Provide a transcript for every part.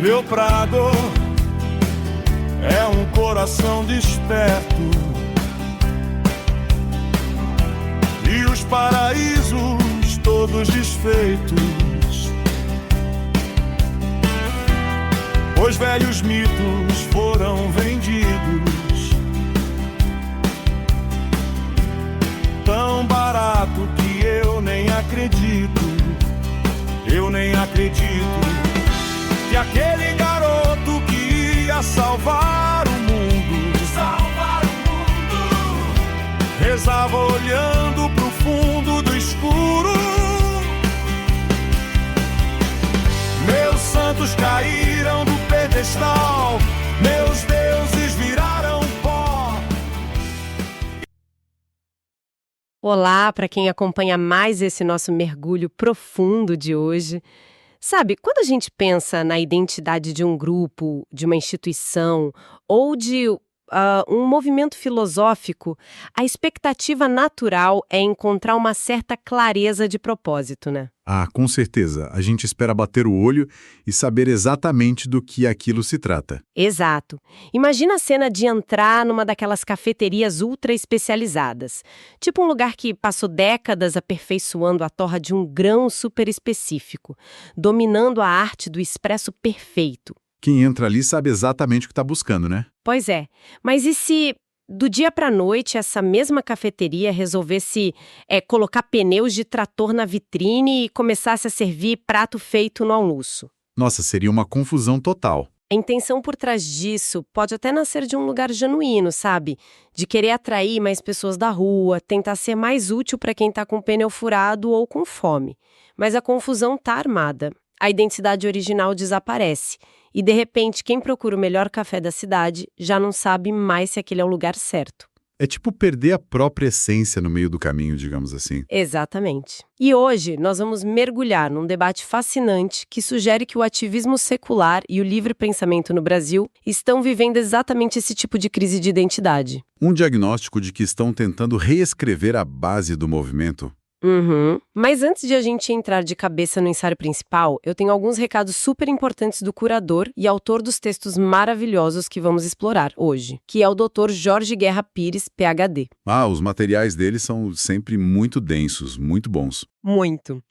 Meu prado é um coração desperto, e os paraísos todos desfeitos. Os velhos mitos foram vendidos tão barato que eu nem acredito. Eu nem acredito que aquele garoto que ia salvar o mundo rezava olhando pro fundo do escuro. Meus santos caíram do pedestal, meus deuses viraram pó. Olá para quem acompanha mais esse nosso mergulho profundo de hoje. Sabe, quando a gente pensa na identidade de um grupo, de uma instituição ou de um movimento filosófico, a expectativa natural é encontrar uma certa clareza de propósito, né? Ah, com certeza. A gente espera bater o olho e saber exatamente do que aquilo se trata. Exato. Imagina a cena de entrar numa daquelas cafeterias ultra especializadas. Tipo um lugar que passou décadas aperfeiçoando a torra de um grão super específico, dominando a arte do expresso perfeito. Quem entra ali sabe exatamente o que está buscando, né? Pois é. Mas e se do dia para a noite essa mesma cafeteria resolvesse colocar pneus de trator na vitrine e começasse a servir prato feito no almoço? Nossa, seria uma confusão total. A intenção por trás disso pode até nascer de um lugar genuíno, sabe? De querer atrair mais pessoas da rua, tentar ser mais útil para quem está com o pneu furado ou com fome. Mas a confusão tá armada. A identidade original desaparece. E, de repente, quem procura o melhor café da cidade já não sabe mais se aquele é o lugar certo. É tipo perder a própria essência no meio do caminho, digamos assim. Exatamente. E hoje nós vamos mergulhar num debate fascinante que sugere que o ativismo secular e o livre pensamento no Brasil estão vivendo exatamente esse tipo de crise de identidade. Um diagnóstico de que estão tentando reescrever a base do movimento. Mas antes de a gente entrar de cabeça no ensaio principal, eu tenho alguns recados super importantes do curador e autor dos textos maravilhosos que vamos explorar hoje, que é o Dr. Jorge Guerra Pires, PhD. Ah, os materiais dele são sempre muito densos, muito bons. Muito.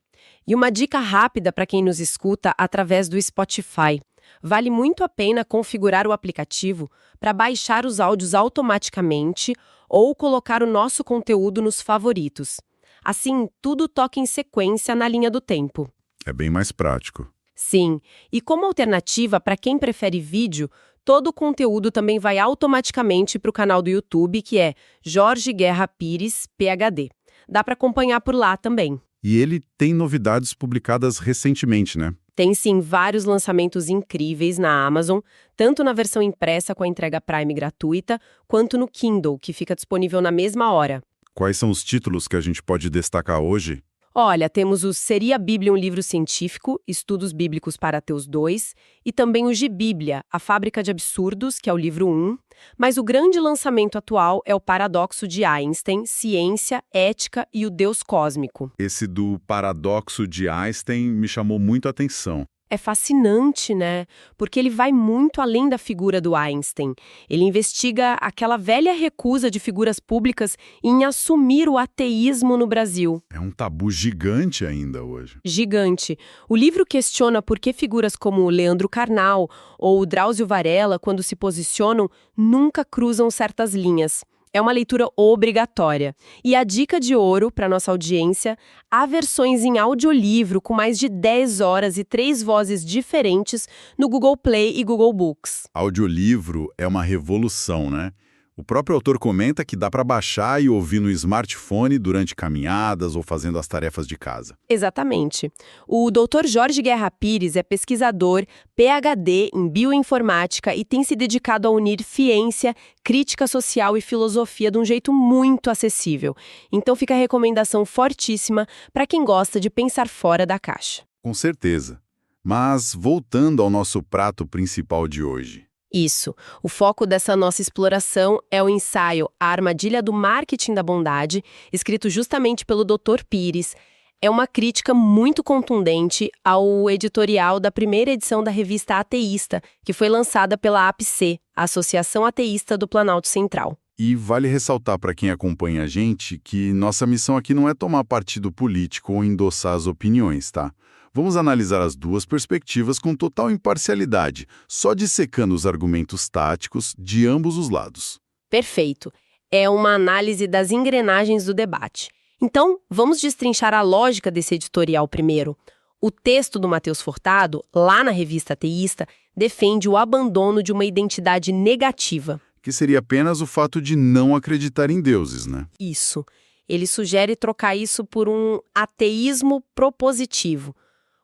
E uma dica rápida para quem nos escuta através do Spotify. Vale muito a pena configurar o aplicativo para baixar os áudios automaticamente ou colocar o nosso conteúdo nos favoritos. Assim, tudo toca em sequência na linha do tempo. É bem mais prático. Sim, e como alternativa para quem prefere vídeo, todo o conteúdo também vai automaticamente para o canal do YouTube, que é Jorge Guerra Pires, PhD. Dá para acompanhar por lá também. E ele tem novidades publicadas recentemente, né? Tem sim vários lançamentos incríveis na Amazon, tanto na versão impressa com a entrega Prime gratuita, quanto no Kindle, que fica disponível na mesma hora. Quais são os títulos que a gente pode destacar hoje? Olha, temos o Seria a Bíblia um Livro Científico, Estudos Bíblicos para Ateus 2, e também o Gibíblia, A Fábrica de Absurdos, que é o livro 1, mas o grande lançamento atual é o Paradoxo de Einstein, Ciência, Ética e o Deus Cósmico. Esse do Paradoxo de Einstein me chamou muito a atenção. É fascinante, né? Porque ele vai muito além da figura do Einstein. Ele investiga aquela velha recusa de figuras públicas em assumir o ateísmo no Brasil. É um tabu gigante ainda hoje. Gigante. O livro questiona por que figuras como Leandro Carnal ou Drauzio Varela, quando se posicionam, nunca cruzam certas linhas. É uma leitura obrigatória. E a dica de ouro para nossa audiência, há versões em audiolivro com mais de 10 horas e 3 vozes diferentes no Google Play e Google Books. Audiolivro é uma revolução, né? O próprio autor comenta que dá para baixar e ouvir no smartphone durante caminhadas ou fazendo as tarefas de casa. Exatamente. O Dr. Jorge Guerra Pires é pesquisador, PhD em bioinformática e tem se dedicado a unir ciência, crítica social e filosofia de um jeito muito acessível. Então fica a recomendação fortíssima para quem gosta de pensar fora da caixa. Com certeza. Mas voltando ao nosso prato principal de hoje. Isso. O foco dessa nossa exploração é o ensaio A Armadilha do Marketing da Bondade, escrito justamente pelo Dr. Pires. É uma crítica muito contundente ao editorial da primeira edição da revista Ateísta, que foi lançada pela APC, a Associação Ateísta do Planalto Central. E vale ressaltar para quem acompanha a gente que nossa missão aqui não é tomar partido político ou endossar as opiniões, tá? Vamos analisar as duas perspectivas com total imparcialidade, só dissecando os argumentos táticos de ambos os lados. Perfeito. É uma análise das engrenagens do debate. Então, vamos destrinchar a lógica desse editorial primeiro. O texto do Matheus Furtado, lá na revista Ateísta, defende o abandono de uma identidade negativa. Que seria apenas o fato de não acreditar em deuses, né? Isso. Ele sugere trocar isso por um ateísmo propositivo.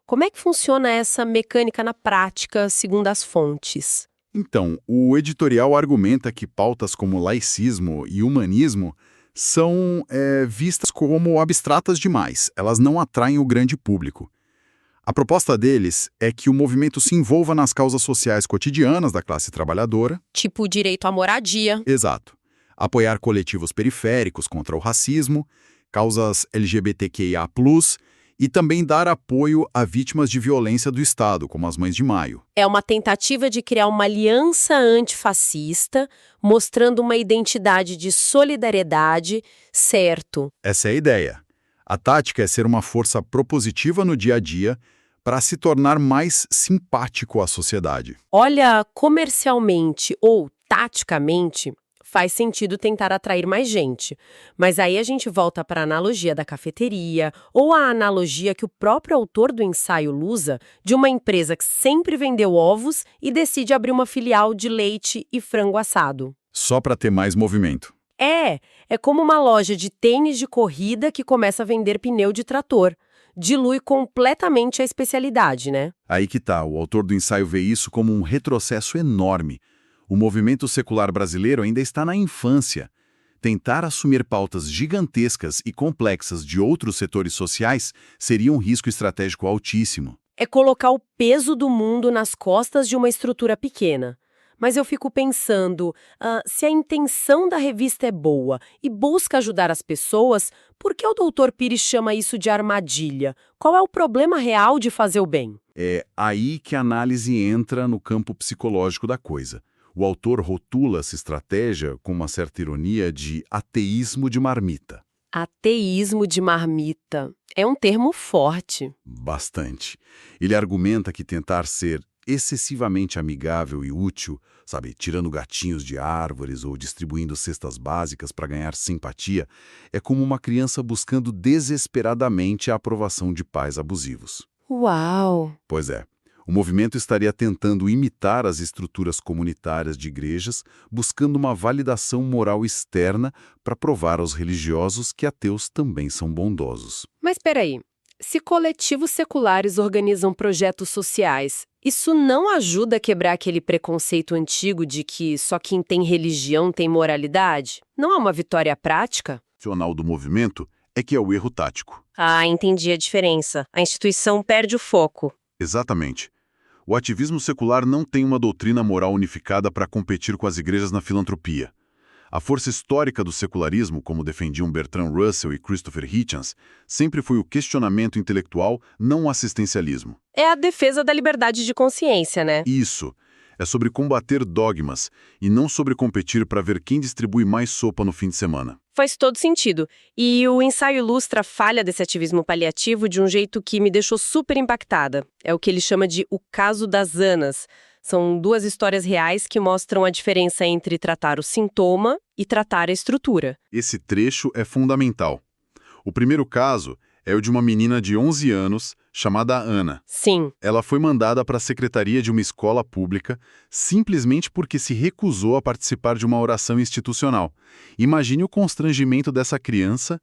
Como é que funciona essa mecânica na prática, segundo as fontes? Então, o editorial argumenta que pautas como laicismo e humanismo são vistas como abstratas demais, elas não atraem o grande público. A proposta deles é que o movimento se envolva nas causas sociais cotidianas da classe trabalhadora. Tipo o direito à moradia. Exato. Apoiar coletivos periféricos contra o racismo, causas LGBTQIA+, e também dar apoio a vítimas de violência do Estado, como as Mães de Maio. É uma tentativa de criar uma aliança antifascista, mostrando uma identidade de solidariedade, certo? Essa é a ideia. A tática é ser uma força propositiva no dia a dia para se tornar mais simpático à sociedade. Olha, comercialmente ou taticamente, faz sentido tentar atrair mais gente. Mas aí a gente volta para a analogia da cafeteria ou a analogia que o próprio autor do ensaio usa de uma empresa que sempre vendeu ovos e decide abrir uma filial de leite e frango assado. Só para ter mais movimento. É como uma loja de tênis de corrida que começa a vender pneu de trator. Dilui completamente a especialidade, né? Aí que tá, o autor do ensaio vê isso como um retrocesso enorme. O movimento secular brasileiro ainda está na infância. Tentar assumir pautas gigantescas e complexas de outros setores sociais seria um risco estratégico altíssimo. É colocar o peso do mundo nas costas de uma estrutura pequena. Mas eu fico pensando, se a intenção da revista é boa e busca ajudar as pessoas, por que o Dr. Pires chama isso de armadilha? Qual é o problema real de fazer o bem? É aí que a análise entra no campo psicológico da coisa. O autor rotula essa estratégia com uma certa ironia de ateísmo de marmita. Ateísmo de marmita. É um termo forte. Bastante. Ele argumenta que tentar ser excessivamente amigável e útil, sabe, tirando gatinhos de árvores ou distribuindo cestas básicas para ganhar simpatia, é como uma criança buscando desesperadamente a aprovação de pais abusivos. Uau! Pois é. O movimento estaria tentando imitar as estruturas comunitárias de igrejas, buscando uma validação moral externa para provar aos religiosos que ateus também são bondosos. Mas peraí, se coletivos seculares organizam projetos sociais, isso não ajuda a quebrar aquele preconceito antigo de que só quem tem religião tem moralidade? Não é uma vitória prática? O funcional do movimento é que é o erro tático. Ah, entendi a diferença. A instituição perde o foco. Exatamente. O ativismo secular não tem uma doutrina moral unificada para competir com as igrejas na filantropia. A força histórica do secularismo, como defendiam Bertrand Russell e Christopher Hitchens, sempre foi o questionamento intelectual, não o assistencialismo. É a defesa da liberdade de consciência, né? Isso. É sobre combater dogmas e não sobre competir para ver quem distribui mais sopa no fim de semana. Faz todo sentido. E o ensaio ilustra a falha desse ativismo paliativo de um jeito que me deixou super impactada. É o que ele chama de o caso das Anas. São duas histórias reais que mostram a diferença entre tratar o sintoma e tratar a estrutura. Esse trecho é fundamental. O primeiro caso é o de uma menina de 11 anos chamada Ana. Sim. Ela foi mandada para a secretaria de uma escola pública simplesmente porque se recusou a participar de uma oração institucional. Imagine o constrangimento dessa criança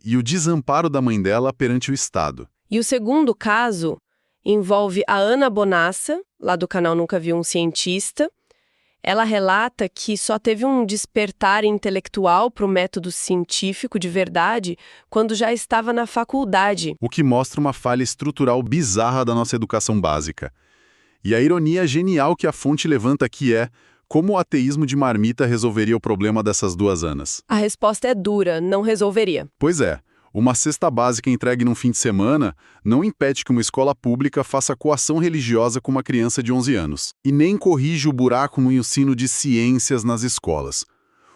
e o desamparo da mãe dela perante o Estado. E o segundo caso envolve a Ana Bonassa, lá do canal Nunca Vi um Cientista. Ela relata que só teve um despertar intelectual para o método científico de verdade quando já estava na faculdade. O que mostra uma falha estrutural bizarra da nossa educação básica. E a ironia genial que a fonte levanta aqui é como o ateísmo de marmita resolveria o problema dessas duas Anas. A resposta é dura, não resolveria. Pois é. Uma cesta básica entregue num fim de semana não impede que uma escola pública faça coação religiosa com uma criança de 11 anos. E nem corrige o buraco no ensino de ciências nas escolas.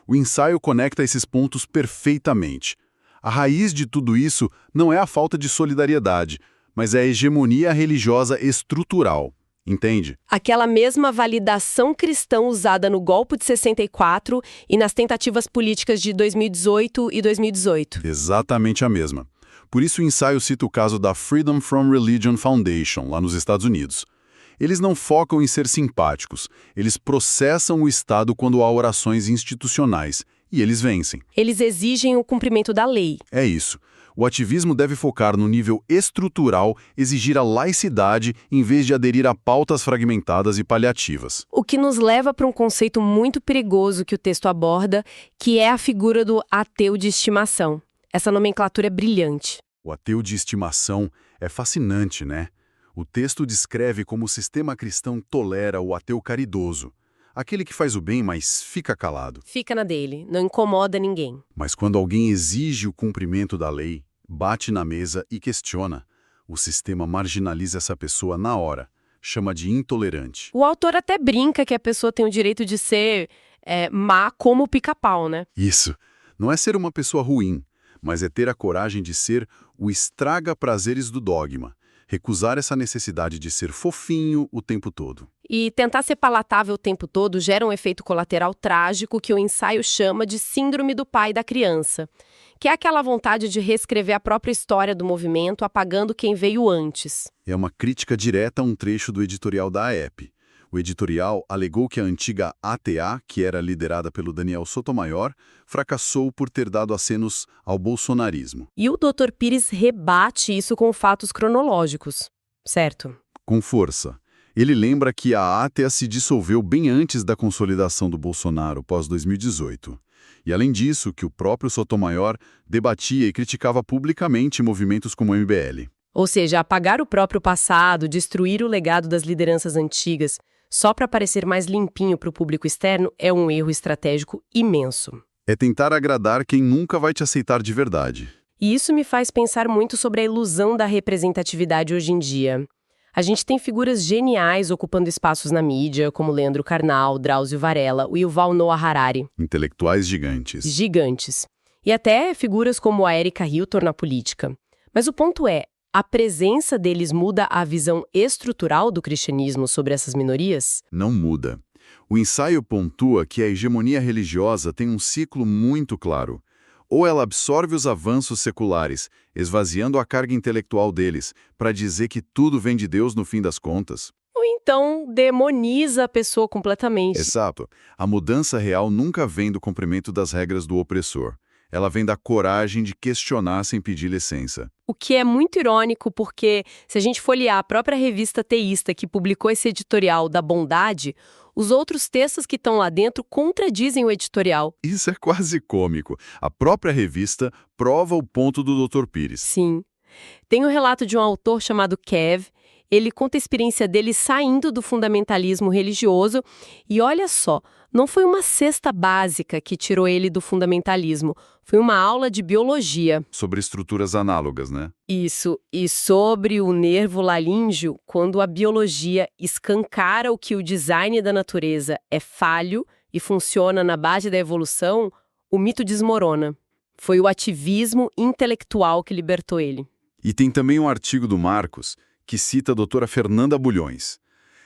O ensaio conecta esses pontos perfeitamente. A raiz de tudo isso não é a falta de solidariedade, mas é a hegemonia religiosa estrutural. Entende? Aquela mesma validação cristã usada no golpe de 64 e nas tentativas políticas de 2018 e 2018. Exatamente a mesma. Por isso o ensaio cita o caso da Freedom from Religion Foundation, lá nos Estados Unidos. Eles não focam em ser simpáticos, eles processam o Estado quando há orações institucionais, e eles vencem. Eles exigem o cumprimento da lei. É isso. O ativismo deve focar no nível estrutural, exigir a laicidade em vez de aderir a pautas fragmentadas e paliativas. O que nos leva para um conceito muito perigoso que o texto aborda, que é a figura do ateu de estimação. Essa nomenclatura é brilhante. O ateu de estimação é fascinante, né? O texto descreve como o sistema cristão tolera o ateu caridoso. Aquele que faz o bem, mas fica calado. Fica na dele, não incomoda ninguém. Mas quando alguém exige o cumprimento da lei, bate na mesa e questiona, o sistema marginaliza essa pessoa na hora, chama de intolerante. O autor até brinca que a pessoa tem o direito de ser má como o pica-pau, né? Isso. Não é ser uma pessoa ruim, mas é ter a coragem de ser o estraga-prazeres do dogma. Recusar essa necessidade de ser fofinho o tempo todo. E tentar ser palatável o tempo todo gera um efeito colateral trágico que o ensaio chama de síndrome do pai da criança, que é aquela vontade de reescrever a própria história do movimento, apagando quem veio antes. É uma crítica direta a um trecho do editorial da AEP. O editorial alegou que a antiga ATA, que era liderada pelo Daniel Sotomayor, fracassou por ter dado acenos ao bolsonarismo. E o Dr. Pires rebate isso com fatos cronológicos, certo? Com força. Ele lembra que a ATA se dissolveu bem antes da consolidação do Bolsonaro, pós-2018. E, além disso, que o próprio Sotomayor debatia e criticava publicamente movimentos como o MBL. Ou seja, apagar o próprio passado, destruir o legado das lideranças antigas, só para parecer mais limpinho para o público externo, é um erro estratégico imenso. É tentar agradar quem nunca vai te aceitar de verdade. E isso me faz pensar muito sobre a ilusão da representatividade hoje em dia. A gente tem figuras geniais ocupando espaços na mídia, como Leandro Carnal, Drauzio Varela, o Yuval Noah Harari. Intelectuais gigantes. Gigantes. E até figuras como a Erika Hilton na política. Mas o ponto é, a presença deles muda a visão estrutural do cristianismo sobre essas minorias? Não muda. O ensaio pontua que a hegemonia religiosa tem um ciclo muito claro. Ou ela absorve os avanços seculares, esvaziando a carga intelectual deles, para dizer que tudo vem de Deus no fim das contas. Ou então demoniza a pessoa completamente. Exato. A mudança real nunca vem do cumprimento das regras do opressor. Ela vem da coragem de questionar sem pedir licença. O que é muito irônico porque, se a gente folhear a própria revista teísta que publicou esse editorial da bondade, os outros textos que estão lá dentro contradizem o editorial. Isso é quase cômico. A própria revista prova o ponto do Dr. Pires. Sim. Tem um relato de um autor chamado Kev. Ele conta a experiência dele saindo do fundamentalismo religioso e olha só, não foi uma cesta básica que tirou ele do fundamentalismo, foi uma aula de biologia. Sobre estruturas análogas, né? Isso, e sobre o nervo laríngeo, quando a biologia escancara o que o design da natureza é falho e funciona na base da evolução, o mito desmorona. Foi o ativismo intelectual que libertou ele. E tem também um artigo do Marcos, que cita a doutora Fernanda Bulhões.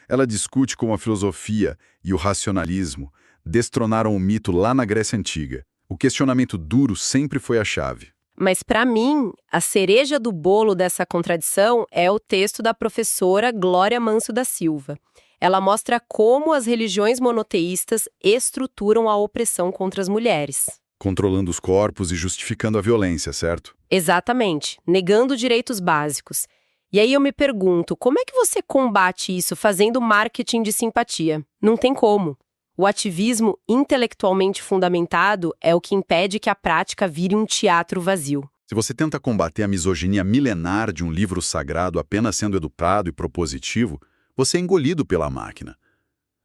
Ela discute como a filosofia e o racionalismo destronaram o mito lá na Grécia Antiga. O questionamento duro sempre foi a chave. Mas, para mim, a cereja do bolo dessa contradição é o texto da professora Glória Manso da Silva. Ela mostra como as religiões monoteístas estruturam a opressão contra as mulheres. Controlando os corpos e justificando a violência, certo? Exatamente, negando direitos básicos. E aí eu me pergunto, como é que você combate isso fazendo marketing de simpatia? Não tem como. O ativismo intelectualmente fundamentado é o que impede que a prática vire um teatro vazio. Se você tenta combater a misoginia milenar de um livro sagrado apenas sendo educado e propositivo, você é engolido pela máquina.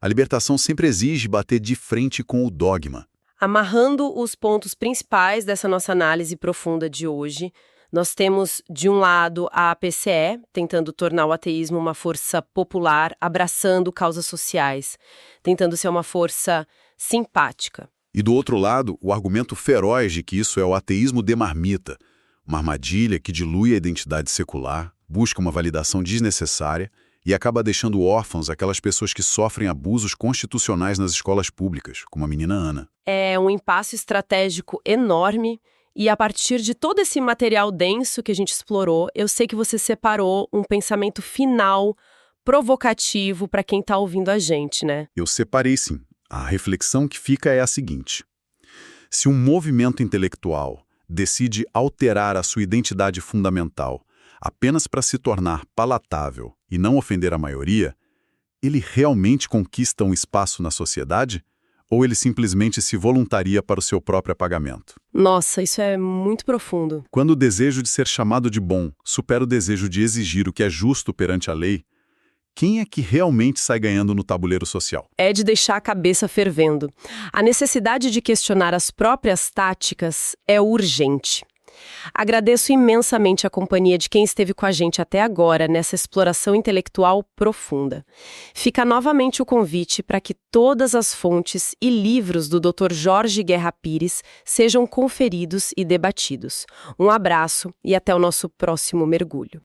A libertação sempre exige bater de frente com o dogma. Amarrando os pontos principais dessa nossa análise profunda de hoje, Nós temos, de um lado, a APCE, tentando tornar o ateísmo uma força popular, abraçando causas sociais, tentando ser uma força simpática. E do outro lado, o argumento feroz de que isso é o ateísmo de marmita, uma armadilha que dilui a identidade secular, busca uma validação desnecessária e acaba deixando órfãos aquelas pessoas que sofrem abusos constitucionais nas escolas públicas, como a menina Ana. É um impasse estratégico enorme e a partir de todo esse material denso que a gente explorou, eu sei que você separou um pensamento final, provocativo para quem está ouvindo a gente, né? Eu separei sim. A reflexão que fica é a seguinte: se um movimento intelectual decide alterar a sua identidade fundamental apenas para se tornar palatável e não ofender a maioria, ele realmente conquista um espaço na sociedade? Ou ele simplesmente se voluntaria para o seu próprio apagamento? Nossa, isso é muito profundo. Quando o desejo de ser chamado de bom supera o desejo de exigir o que é justo perante a lei, quem é que realmente sai ganhando no tabuleiro social? É de deixar a cabeça fervendo. A necessidade de questionar as próprias táticas é urgente. Agradeço imensamente a companhia de quem esteve com a gente até agora nessa exploração intelectual profunda. Fica novamente o convite para que todas as fontes e livros do Dr. Jorge Guerra Pires sejam conferidos e debatidos. Um abraço e até o nosso próximo mergulho.